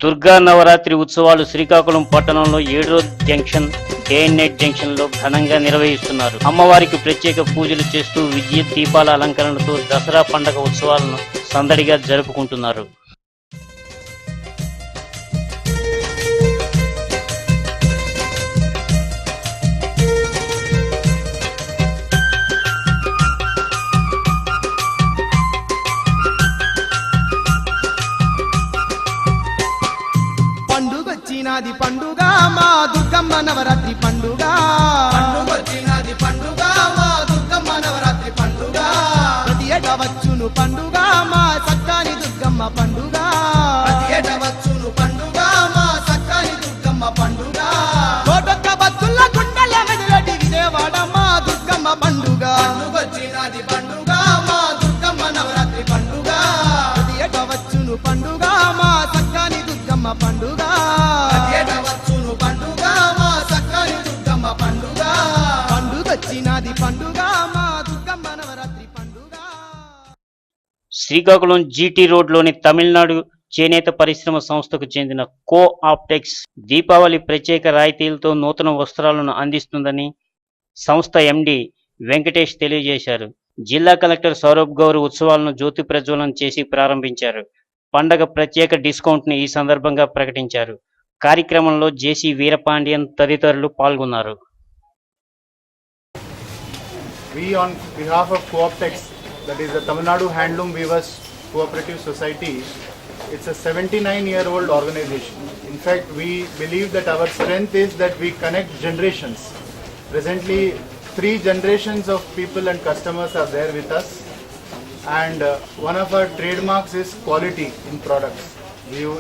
దుర్గా నవరాత్రి ఉత్సవాలు శ్రీకాకుళం పట్టణంలో 7 junction day and night junction లో ఘనంగా నిర్వహిస్తున్నారు. అమ్మవారికి ప్రత్యేక పూజలు చేస్తూ విద్యుత్ దీపాల అలంకరణతో దసరా పండుగ ఉత్సవాలను సందడిగా జరుపుకుంటున్నారు. పండుగొచ్చినది పండుగ మా దుర్గమ్మ నవరాత్రి పండుగ. పండుగొచ్చినది పండుగ మా దుర్గమ్మ నవరాత్రి పండుగ. ప్రతి ఏటా వచ్చును పండుగ మా సక్కాని దుర్గమ్మ పండుగ. ప్రతి ఏటా వచ్చును పండుగ మా సక్కాని దుర్గమ్మ పండుగ. కోటొక్క భక్తుల గుండెల మెదలటి విజయవాడ మా దుర్గమ్మ పండుగ. పండుగొచ్చినది పండుగ మా దుర్గమ్మ నవరాత్రి పండుగ. ప్రతి ఏటా వచ్చును పండుగ మా సక్కాని దుర్గమ్మ పండుగ. శ్రీకాకుళం జీటీ రోడ్లోని తమిళనాడు చేనేత పరిశ్రమ సంస్థకు చెందిన కో ఆప్టెక్స్ దీపావళి ప్రత్యేక రాయితీలతో నూతన వస్త్రాలను అందిస్తుందని సంస్థ ఎండి వెంకటేష్ తెలియజేశారు. జిల్లా కలెక్టర్ సౌరభ్ గౌర్ ఉత్సవాలను జ్యోతి ప్రజ్వలన చేసి ప్రారంభించారు. పండగ ప్రత్యేక డిస్కౌంట్ ని ఈ సందర్భంగా ప్రకటించారు. కార్యక్రమంలో జేసీ వీరపాండియన్ తదితరులు పాల్గొన్నారు. We on behalf of Cooptex, that is the Tamil Nadu Handloom Weavers Cooperative Society, it's a 79-year-old organization. In fact, we believe that our strength is that we connect generations. Presently, 3 generations of people and customers are there with us, and one of our trademarks is quality in products.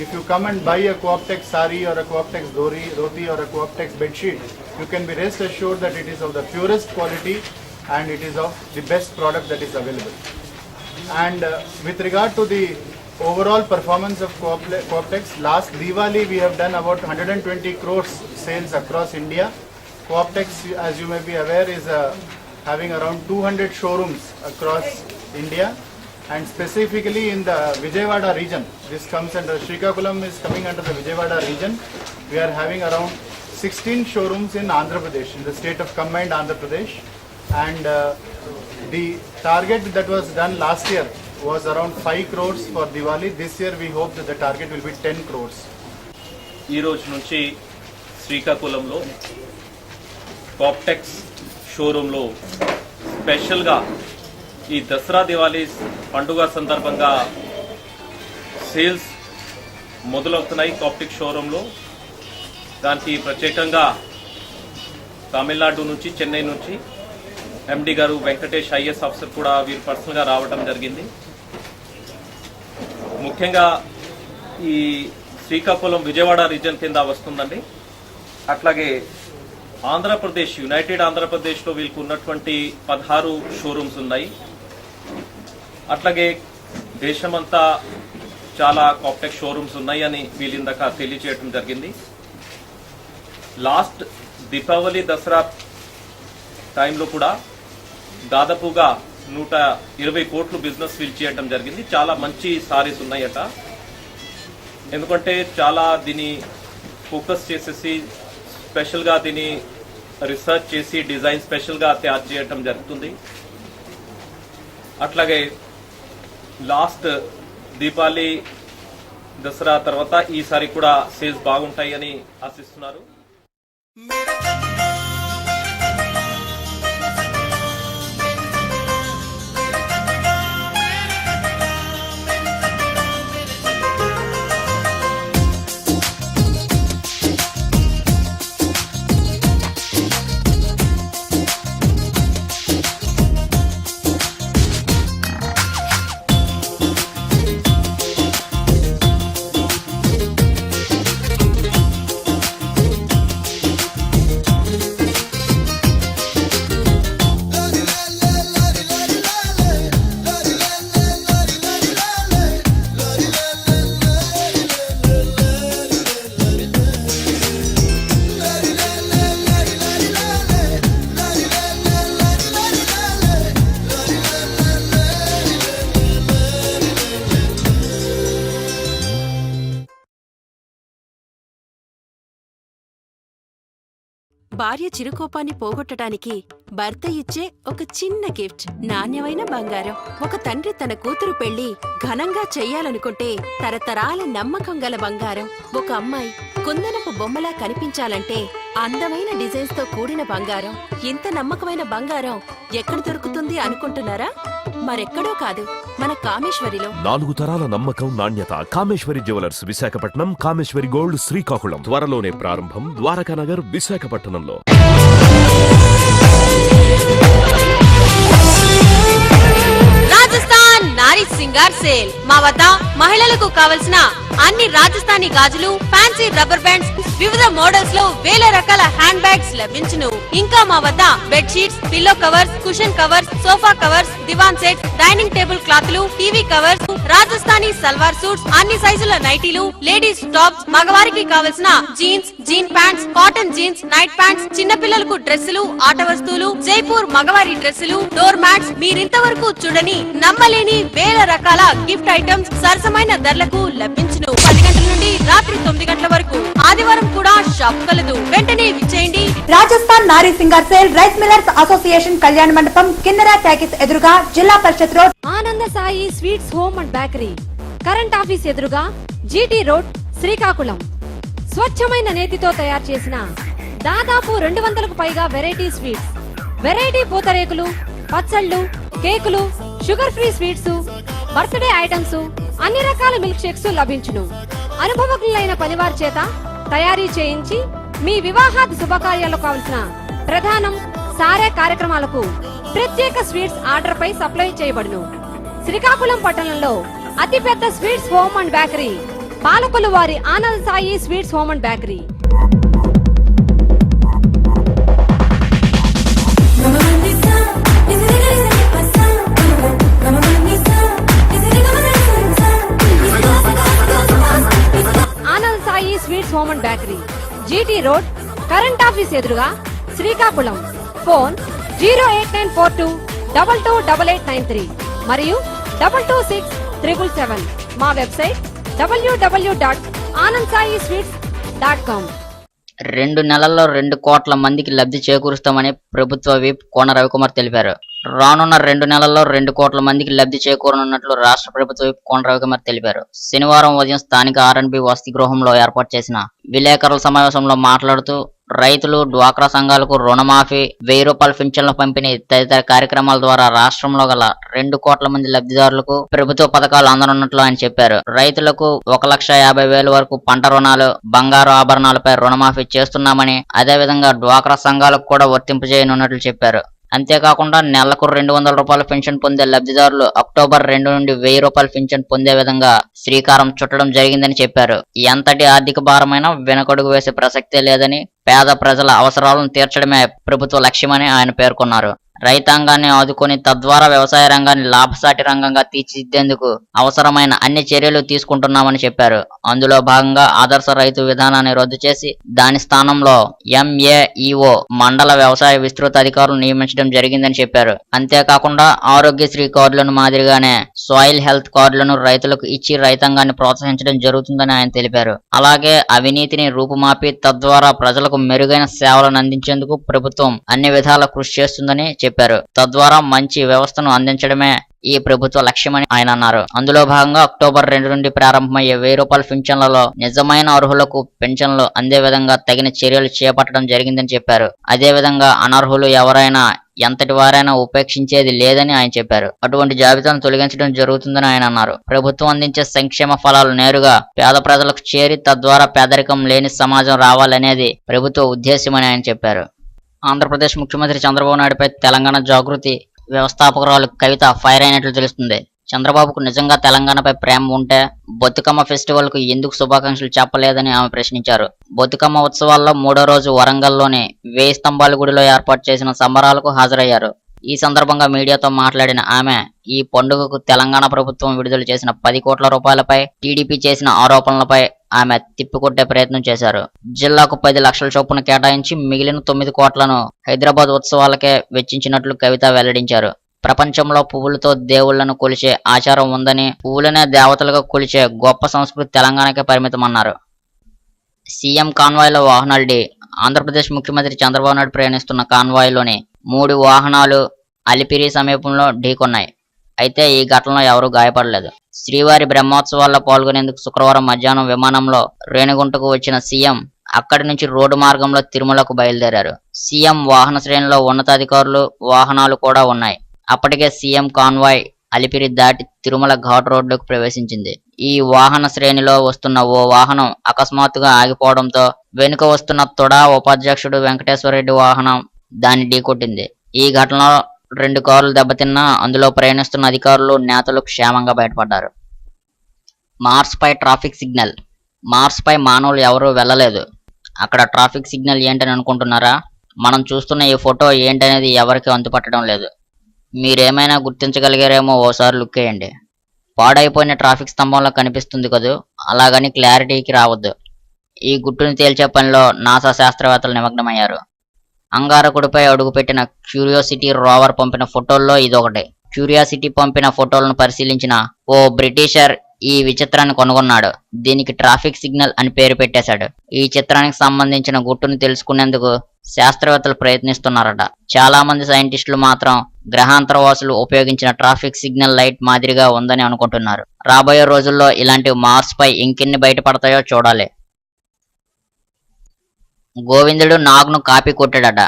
If you come and buy a Cooptex sari or a Cooptex dhoti or a Cooptex bedsheet, you can be rest assured that it is of the purest quality and it is of the best product that is available. And with regard to the overall performance of Cooptex, last Diwali we have done about 120 crores sales across India. Cooptex, as you may be aware, is having around 200 showrooms across India, and specifically in the Vijayawada region. This comes under Srikakulam is coming under the Vijayawada region. We are having around 16 showrooms in Andhra Pradesh, in the state of combined Andhra Pradesh. And the target that was done last year was around 5 crores for Diwali. This year we hope that the target will be 10 crores. ఈ రోజు నుంచి శ్రీకాకుళంలో కాప్టెక్స్ షోరూంలో స్పెషల్గా ఈ దసరా దివాళీ పండుగ సందర్భంగా sales మొదలవుతున్నాయి. కాప్టెక్స్ షోరూంలో దానికి ప్రత్యేకంగా తమిళనాడు నుంచి, చెన్నై నుంచి ఎండి గారు వెంకటేష్ ఐఏఎస్ ఆఫీసర్ కూడా వీరు పర్సనల్గా రావడం జరిగింది. ముఖ్యంగా ఈ శ్రీకాకుళం విజయవాడ రీజన్ కింద వస్తుందండి. అట్లాగే ఆంధ్రప్రదేశ్, యునైటెడ్ ఆంధ్రప్రదేశ్లో వీళ్ళకు ఉన్నటువంటి 16 షోరూమ్స్ ఉన్నాయి. అట్లాగే దేశమంతా చాలా కాప్టెక్స్ షోరూమ్స్ ఉన్నాయి అని వీళ్ళిందాక తెలియజేయడం జరిగింది. లాస్ట్ దీపావళి దసరా టైంలో కూడా దాదాపుగా 120 కోట్లు బిజినెస్ ఫీల్ చేయడం జరిగింది. చాలా మంచి సారీస్ ఉన్నాయట. ఎందుకంటే చాలా దీన్ని ఫోకస్ చేసేసి స్పెషల్గా దీన్ని రీసెర్చ్ చేసి డిజైన్ స్పెషల్గా తయారు చేయడం జరుగుతుంది. అట్లాగే లాస్ట్ దీపావళి దసరా తర్వాత ఈసారి కూడా సేల్స్ బాగుంటాయని ఆశిస్తున్నారు. భార్య చిరుకోపాన్ని పోగొట్టడానికి భర్త ఇచ్చే ఒక చిన్న గిఫ్ట్ నాణ్యమైన బంగారం. ఒక తండ్రి తన కూతురు పెళ్లి ఘనంగా చెయ్యాలనుకుంటే తరతరాల నమ్మకం గల బంగారం. ఒక అమ్మాయి కుందనపు బొమ్మలా కనిపించాలంటే అందమైన డిజైన్స్ తో కూడిన బంగారం. ఇంత నమ్మకమైన బంగారం ఎక్కడ దొరుకుతుంది అనుకుంటున్నారా? మరెక్కడో కాదు, మన కామేశ్వరిలో. 4 తరాల నమ్మకం, నాణ్యత. కామేశ్వరి జ్యువెలర్స్, విశాఖపట్నం. కామేశ్వరి గోల్డ్, శ్రీకాకుళం. త్వరలోనే ప్రారంభం ద్వారకానగర్, విశాఖపట్నంలో. రాజస్థాన్ నారీ సింగార్ సేల్. మా వద్ద మహిళలకు కావలసిన అన్ని రాజస్థానీ గాజులు, ఫ్యాన్సీ రబ్బర్ బ్యాండ్స్, వివిధ మోడల్స్ లో వేల రకాల హ్యాండ్ బ్యాగ్స్ లభించును. ఇంకా మా వద్ద bed sheets, pillow covers, cushion covers, sofa covers, divan sets, dining table క్లాత్లు, TV covers, Rajasthani salwar suits, అన్ని సైజుల నైటీలు, లేడీస్ టాప్స్, మగవారికి కావలసిన jeans, jean pants, cotton jeans, night pants, చిన్నపిల్లలకు డ్రెస్సులు, ఆట వస్తువులు, జైపూర్ మగవారి డ్రెస్సులు, డోర్ మ్యాట్స్, మీరింతవరకు చూడని నమ్మలేని వేల రకాల గిఫ్ట్ ఐటమ్స్ సరసమైన ధరలకు లభించును. 10 గంటల నుండి రాత్రి 9 గంటల వరకు. ఆదివారం కూడా షాప్ కలదు. వెంటనే విచ్చేయండి. రాజస్థాన్ నారీ Singar sale, rice millers association కళ్యాణ మండపం, కిన్నెరా టాకీస్ ఎదురుగా, జిల్లా పరిషత్ రోడ్. ఆనంద Sai sweets home and bakery, current office ఎదురుగా, జీటీ రోడ్, శ్రీకాకుళం. స్వచ్ఛమైన నేతితో తయారు చేసిన దాదాపు 200కు పైగా వెరైటీ స్వీట్స్, వెరైటీ పూతరేకులు, పచ్చళ్ళు, కేకులు, sugar free sweets, birthday items, అన్ని రకాల మిల్క్ షేక్స్ లభించును. అనుభవజ్ఞులైన పనివారి చేత తయారీ చేయించి మీ వివాహాది శుభకార్యాలకు కావలసిన ప్రధానం, సారే కార్యక్రమాలకు ప్రత్యేక స్వీట్స్ ఆర్డర్ పై సప్లై చేయబడును. శ్రీకాకుళం పట్టణంలో అతిపెద్ద sweets home and bakery Palakollu వారి Anand Sai sweets home and bakery. Anand Sai sweets home and bakery, GT road, current office ఎదురుగా, శ్రీకాకుళం. ఫోన్ 08942228893 మరియు 22677. మా వెబ్సైట్ www.anandsayisweets.com. 2 నెలల్లో 2 కోట్ల మందికి లబ్ధి చేకూరుస్తామని ప్రభుత్వ విప్ కోన రవికుమార్ తెలిపారు. రానున్న 2 నెలల్లో 2 కోట్ల మందికి లబ్ధి చేకూరనున్నట్లు రాష్ట్ర ప్రభుత్వ విప్ కోన రవికుమార్ తెలిపారు. శనివారం ఉదయం స్థానిక ఆర్ఎండ్బి వసతి గృహంలో ఏర్పాటు చేసిన విలేకరుల సమావేశంలో మాట్లాడుతూ రైతులు, డ్వాక్రా సంఘాలకు రుణమాఫీ, 1000 రూపాయల పింఛన్ల పంపిణీ తదితర కార్యక్రమాల ద్వారా రాష్ట్రంలో గల 2 కోట్ల మంది లబ్ధిదారులకు ప్రభుత్వ పథకాలు అందనున్నట్లు ఆయన చెప్పారు. రైతులకు 1,50,000 వరకు పంట రుణాలు, బంగారు ఆభరణాలపై రుణమాఫీ చేస్తున్నామని, అదేవిధంగా డ్వాక్రా సంఘాలకు కూడా వర్తింపజేయనున్నట్లు చెప్పారు. అంతేకాకుండా నెలకు 200 రూపాయల పెన్షన్ పొందే లబ్ధిదారులు అక్టోబర్ 2 నుండి 1000 రూపాయల పెన్షన్ పొందే విధంగా శ్రీకారం చుట్టడం జరిగిందని చెప్పారు. ఎంతటి ఆర్థిక భారమైనా వెనకడుగు వేసే ప్రసక్తే లేదని, పేద ప్రజల అవసరాలను తీర్చడమే ప్రభుత్వ లక్ష్యమని ఆయన పేర్కొన్నారు. రైతాంగాన్ని ఆదుకొని తద్వారా వ్యవసాయ రంగాన్ని లాభసాటి రంగంగా తీర్చిదిద్దేందుకు అవసరమైన అన్ని చర్యలు తీసుకుంటున్నామని చెప్పారు. అందులో భాగంగా ఆదర్శ రైతు విధానాన్ని రద్దు చేసి దాని స్థానంలో MAEO మండల వ్యవసాయ విస్తృత అధికారులు నియమించడం జరిగిందని చెప్పారు. అంతేకాకుండా ఆరోగ్యశ్రీ కార్డులను మాదిరిగానే సాయిల్ హెల్త్ కార్డులను రైతులకు ఇచ్చి రైతాంగాన్ని ప్రోత్సహించడం జరుగుతుందని ఆయన తెలిపారు. అలాగే అవినీతిని రూపుమాపి తద్వారా ప్రజలకు మెరుగైన సేవలను అందించేందుకు ప్రభుత్వం అన్ని విధాల కృషి చేస్తుందని చెప్పారు. తద్వారా మంచి వ్యవస్థను అందించడమే ఈ ప్రభుత్వ లక్ష్యమని ఆయన అన్నారు. అందులో భాగంగా అక్టోబర్ 2 నుండి ప్రారంభమయ్యే 1000 రూపాయల పింఛన్లలో నిజమైన అర్హులకు పింఛన్లు అందే విధంగా తగిన చర్యలు చేపట్టడం జరిగిందని చెప్పారు. అదేవిధంగా అనర్హులు ఎవరైనా ఎంతటి వారైనా ఉపేక్షించేది లేదని ఆయన చెప్పారు. అటువంటి జాబితాను తొలగించడం జరుగుతుందని ఆయన అన్నారు. ప్రభుత్వం అందించే సంక్షేమ ఫలాలు నేరుగా పేద ప్రజలకు చేరి తద్వారా పేదరికం లేని సమాజం రావాలనేది ప్రభుత్వ ఉద్దేశ్యమని ఆయన చెప్పారు. ఆంధ్రప్రదేశ్ ముఖ్యమంత్రి చంద్రబాబు నాయుడుపై తెలంగాణ జాగృతి వ్యవస్థాపకురాలు కవిత ఫైర్ అయినట్లు తెలుస్తుంది. చంద్రబాబుకు నిజంగా తెలంగాణపై ప్రేమ ఉంటే బతుకమ్మ ఫెస్టివల్ కు ఎందుకు శుభాకాంక్షలు చెప్పలేదని ఆమె ప్రశ్నించారు. బతుకమ్మ ఉత్సవాల్లో 3వ రోజు వరంగల్లోని 1000 స్తంభాల గుడిలో ఏర్పాటు చేసిన సంబరాలకు హాజరయ్యారు. ఈ సందర్భంగా మీడియాతో మాట్లాడిన ఆమె ఈ పండుగకు తెలంగాణ ప్రభుత్వం విడుదల చేసిన 10 కోట్ల రూపాయలపై టీడీపీ చేసిన ఆరోపణలపై ఆమె తిప్పికొట్టే ప్రయత్నం చేశారు. జిల్లాకు 10 లక్షల చొప్పున కేటాయించి మిగిలిన 9 కోట్లను హైదరాబాద్ ఉత్సవాలకే వెచ్చించినట్లు కవిత వెల్లడించారు. ప్రపంచంలో పువ్వులతో దేవుళ్లను కొలిచే ఆచారం ఉందని, పువ్వులనే దేవతలుగా కొలిచే గొప్ప సంస్కృతి తెలంగాణకే పరిమితమన్నారు. సీఎం కాన్వాయ్లో వాహనాల ఢీ ఆంధ్రప్రదేశ్ ముఖ్యమంత్రి చంద్రబాబు నాయుడు ప్రయాణిస్తున్న కాన్వాయ్లోని 3 వాహనాలు అలిపిరి సమీపంలో ఢీకొన్నాయి. అయితే ఈ ఘటనలో ఎవరూ గాయపడలేదు. శ్రీవారి బ్రహ్మోత్సవాల్లో పాల్గొనేందుకు శుక్రవారం మధ్యాహ్నం విమానంలో రేణిగుంటకు వచ్చిన సీఎం అక్కడి నుంచి రోడ్డు మార్గంలో తిరుమలకు బయలుదేరారు. సీఎం వాహన శ్రేణిలో ఉన్నతాధికారులు వాహనాలు కూడా ఉన్నాయి. అప్పటికే సీఎం కాన్వాయ్ అలిపిరి దాటి తిరుమల ఘాట్ రోడ్డుకు ప్రవేశించింది. ఈ వాహన శ్రేణిలో వస్తున్న ఓ వాహనం అకస్మాత్తుగా ఆగిపోవడంతో వెనుక వస్తున్న తొడా ఉపాధ్యక్షుడు వెంకటేశ్వరరెడ్డి వాహనం దాన్ని ఢీకొట్టింది. ఈ ఘటనలో 2 కార్లు దెబ్బతిన్నా అందులో ప్రయాణిస్తున్న అధికారులు నేతలు క్షేమంగా బయటపడ్డారు. మార్స్ పై ట్రాఫిక్ సిగ్నల్. మార్స్ పై మానవులు ఎవరూ వెళ్ళలేదు. అక్కడ ట్రాఫిక్ సిగ్నల్ ఏంటని అనుకుంటున్నారా? మనం చూస్తున్న ఈ ఫోటో ఏంటనేది ఎవరికి అంతుపట్టడం లేదు. మీరేమైనా గుర్తించగలిగారేమో ఓసారి లుక్ వేయండి. పాడైపోయిన ట్రాఫిక్ స్తంభంలో కనిపిస్తుంది కదూ, అలాగని క్లారిటీకి రావద్దు. ఈ గుట్టుని తేల్చే పనిలో నాసా శాస్త్రవేత్తలు నిమగ్నమయ్యారు. అంగారకుడిపై అడుగుపెట్టిన క్యూరియాసిటీ రోవర్ పంపిన ఫోటోల్లో ఇదొకటి. క్యూరియాసిటీ పంపిన ఫోటోలను పరిశీలించిన ఓ బ్రిటిషర్ ఈ విచిత్రాన్ని కనుగొన్నాడు. దీనికి ట్రాఫిక్ సిగ్నల్ అని పేరు పెట్టేశాడు. ఈ చిత్రానికి సంబంధించిన గుట్టును తెలుసుకునేందుకు శాస్త్రవేత్తలు ప్రయత్నిస్తున్నారట. చాలా మంది సైంటిస్టులు మాత్రం గ్రహాంతరవాసులు ఉపయోగించిన ట్రాఫిక్ సిగ్నల్ లైట్ మాదిరిగా ఉందని అనుకుంటున్నారు. రాబోయే రోజుల్లో ఇలాంటి మార్స్ పై ఇంకెన్ని బయటపడతాయో చూడాలి. గోవిందుడు నాగ్ను కాపీ కొట్టాడట.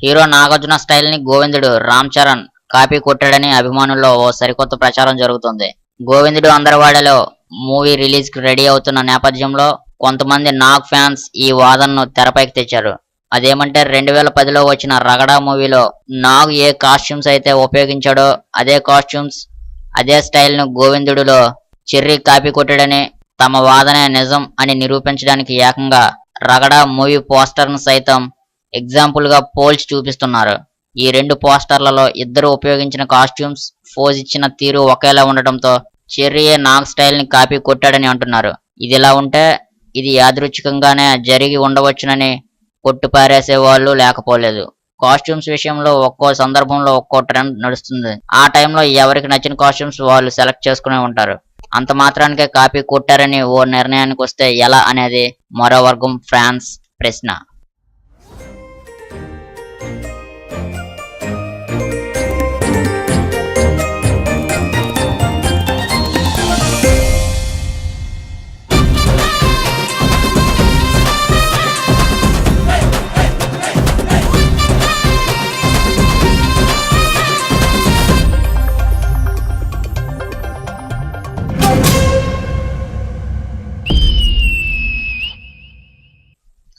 హీరో నాగార్జున స్టైల్ ని గోవిందుడు రామ్ చరణ్ కాపీ కొట్టాడని అభిమానుల్లో ఓ సరికొత్త ప్రచారం జరుగుతుంది. గోవిందుడు అందరవాడలో మూవీ రిలీజ్ కి రెడీ అవుతున్న నేపథ్యంలో కొంతమంది నాగ్ ఫ్యాన్స్ ఈ వాదనను తెరపైకి తెచ్చారు. అదేమంటే 2010లో వచ్చిన రగడా మూవీలో నాగ్ ఏ కాస్ట్యూమ్స్ అయితే ఉపయోగించాడో అదే కాస్ట్యూమ్స్ అదే స్టైల్ ను గోవిందుడిలో చెర్రీ కాపీ కొట్టాడని తమ వాదనే నిజం అని నిరూపించడానికి ఏకంగా రగడా మూవీ పోస్టర్ ను సైతం ఎగ్జాంపుల్ గా పోల్చి చూపిస్తున్నారు. ఈ 2 పోస్టర్లలో ఇద్దరు ఉపయోగించిన కాస్ట్యూమ్స్ ఫోజ్ ఇచ్చిన తీరు ఒకేలా ఉండటంతో చెర్రీయే నాగ్ స్టైల్ ని కాపీ కొట్టాడని అంటున్నారు. ఇదిలా ఉంటే ఇది యాదృచ్ఛికంగానే జరిగి ఉండవచ్చునని కొట్టుపారేసే వాళ్ళు లేకపోలేదు. కాస్ట్యూమ్స్ విషయంలో ఒక్కో సందర్భంలో ఒక్కో ట్రెండ్ నడుస్తుంది. ఆ టైంలో ఎవరికి నచ్చిన కాస్ట్యూమ్స్ వాళ్ళు సెలెక్ట్ చేసుకునే ఉంటారు. అంత మాత్రానికే కాపీ కొట్టారని ఓ నిర్ణయానికి వస్తే ఎలా అనేది మరో వర్గం ఫ్యాన్స్ ప్రశ్న.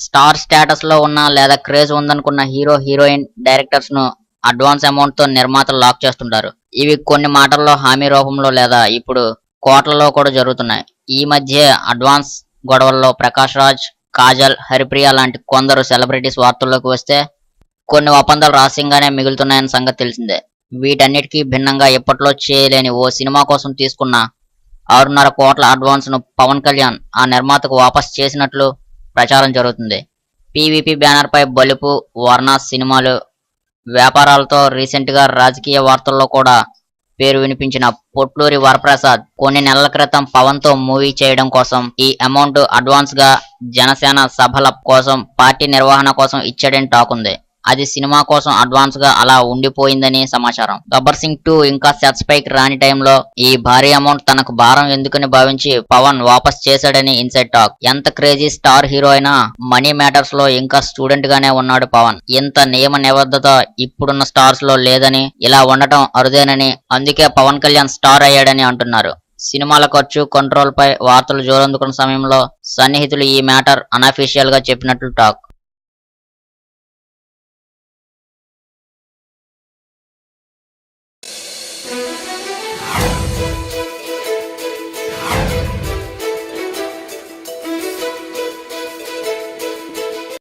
స్టార్ స్టేటస్ లో ఉన్న లేదా క్రేజ్ ఉందనుకున్న హీరో హీరోయిన్ డైరెక్టర్స్ ను అడ్వాన్స్ అమౌంట్ తో నిర్మాతలు లాక్ చేస్తుంటారు. ఇవి కొన్ని మాటల్లో హామీ రూపంలో లేదా ఇప్పుడు కోట్లలో కూడా జరుగుతున్నాయి. ఈ మధ్య అడ్వాన్స్ గొడవల్లో ప్రకాష్ రాజ్, కాజల్, హరిప్రియ లాంటి కొందరు సెలబ్రిటీస్ వార్తల్లోకి వస్తే కొన్ని ఒప్పందాలు రహస్యంగానే మిగులుతున్నాయన్న సంగతి తెలిసిందే. వీటన్నిటికీ భిన్నంగా ఎప్పట్లో చేయలేని ఓ సినిమా కోసం తీసుకున్న 6.5 కోట్ల అడ్వాన్స్ ను పవన్ కళ్యాణ్ ఆ నిర్మాతకు వాపస్ చేసినట్లు ప్రచారం జరుగుతుంది. పీవీపీ బ్యానర్ పై బలుపు, వర్ణ సినిమాలు వ్యాపారాలతో రీసెంట్ గా రాజకీయ వార్తల్లో కూడా పేరు వినిపించిన పొట్లూరి వరప్రసాద్ కొన్ని నెలల క్రితం పవన్ తో మూవీ చేయడం కోసం ఈ అమౌంట్ అడ్వాన్స్ గా జనసేన సభల కోసం పార్టీ నిర్వహణ కోసం ఇచ్చాడని టాక్ ఉంది. అది సినిమా కోసం అడ్వాన్స్ గా అలా ఉండిపోయిందని సమాచారం. గబ్బర్ సింగ్ 2 ఇంకా సెట్స్ పైకి రాని టైంలో ఈ భారీ అమౌంట్ తనకు భారం ఎందుకని భావించి పవన్ వాపస్ చేశాడని ఇన్సైడ్ టాక్. ఎంత క్రేజీ స్టార్ హీరో అయినా మనీ మ్యాటర్స్ లో ఇంకా స్టూడెంట్ గానే ఉన్నాడు పవన్. ఇంత నియమ నిబద్ధత ఇప్పుడున్న స్టార్స్ లో లేదని, ఇలా ఉండటం అరుదేనని, అందుకే పవన్ కళ్యాణ్ స్టార్ అయ్యాడని అంటున్నారు. సినిమాల ఖర్చు కంట్రోల్ పై వార్తలు జోరందుకున్న సమయంలో సన్నిహితులు ఈ మ్యాటర్ అనఫీషియల్ గా చెప్పినట్లు టాక్.